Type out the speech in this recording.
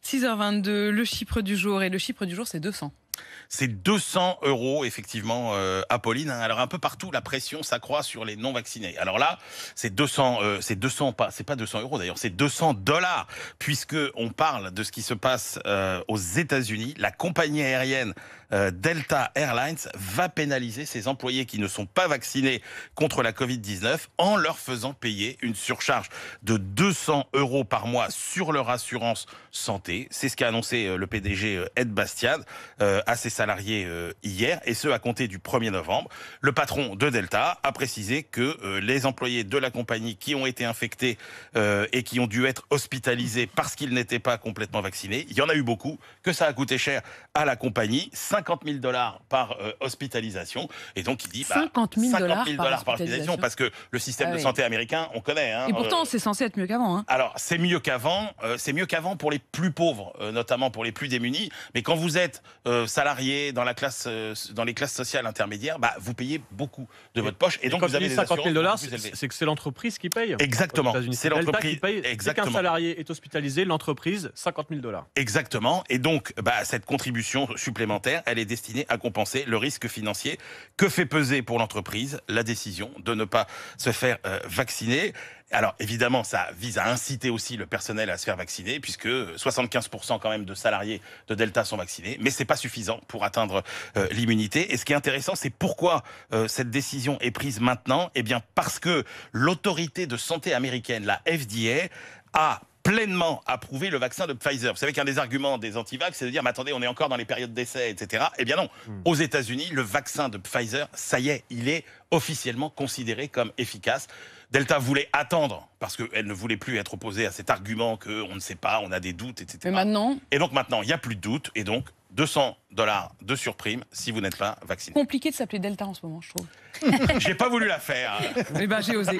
6h22, le chiffre du jour. Et le chiffre du jour, c'est 200. C'est 200 € effectivement, Apolline. Alors un peu partout, la pression s'accroît sur les non-vaccinés. Alors là, c'est 200, c'est pas 200 € d'ailleurs, c'est 200 $, puisque on parle de ce qui se passe aux États-Unis. La compagnie aérienne Delta Airlines va pénaliser ses employés qui ne sont pas vaccinés contre la Covid-19 en leur faisant payer une surcharge de 200 € par mois sur leur assurance santé. C'est ce qu'a annoncé le PDG Ed Bastian à ses salariés hier, et ce à compter du 1er novembre. Le patron de Delta a précisé que les employés de la compagnie qui ont été infectés et qui ont dû être hospitalisés parce qu'ils n'étaient pas complètement vaccinés, il y en a eu beaucoup, que ça a coûté cher à la compagnie, 50 000 $ par hospitalisation. Et donc il dit 50 000 $50 par hospitalisation, parce que le système de santé américain, on connaît. Hein, et pourtant, c'est censé être mieux qu'avant. Hein. Alors, c'est mieux qu'avant pour les plus pauvres, notamment pour les plus démunis. Mais quand vous êtes salarié dans les classes sociales intermédiaires, vous payez beaucoup de votre poche. Et donc, quand vous avez des 50 000 $, plus élevées. c'est que c'est l'entreprise qui paye. Exactement. C'est l'entreprise qui paye. Dès qu'un salarié est hospitalisé, l'entreprise, 50 000 $. Exactement. Et donc, cette contribution supplémentaire, elle est destinée à compenser le risque financier que fait peser pour l'entreprise la décision de ne pas se faire vacciner. Alors évidemment, ça vise à inciter aussi le personnel à se faire vacciner, puisque 75% quand même de salariés de Delta sont vaccinés, mais c'est pas suffisant pour atteindre l'immunité. Et ce qui est intéressant, c'est pourquoi cette décision est prise maintenant. Eh bien parce que l'autorité de santé américaine, la FDA, a pleinement approuvé le vaccin de Pfizer. Vous savez qu'un des arguments des antivax, c'est de dire, mais attendez, on est encore dans les périodes d'essai, etc. Eh bien non, aux États-Unis, le vaccin de Pfizer, ça y est, il est officiellement considéré comme efficace. Delta voulait attendre, parce qu'elle ne voulait plus être opposée à cet argument qu'on ne sait pas, on a des doutes, etc. Mais maintenant... Et donc maintenant, il n'y a plus de doute, et donc 200 $ de surprime si vous n'êtes pas vacciné. Compliqué de s'appeler Delta en ce moment, je trouve. J'ai pas voulu la faire. Eh ben, j'ai osé.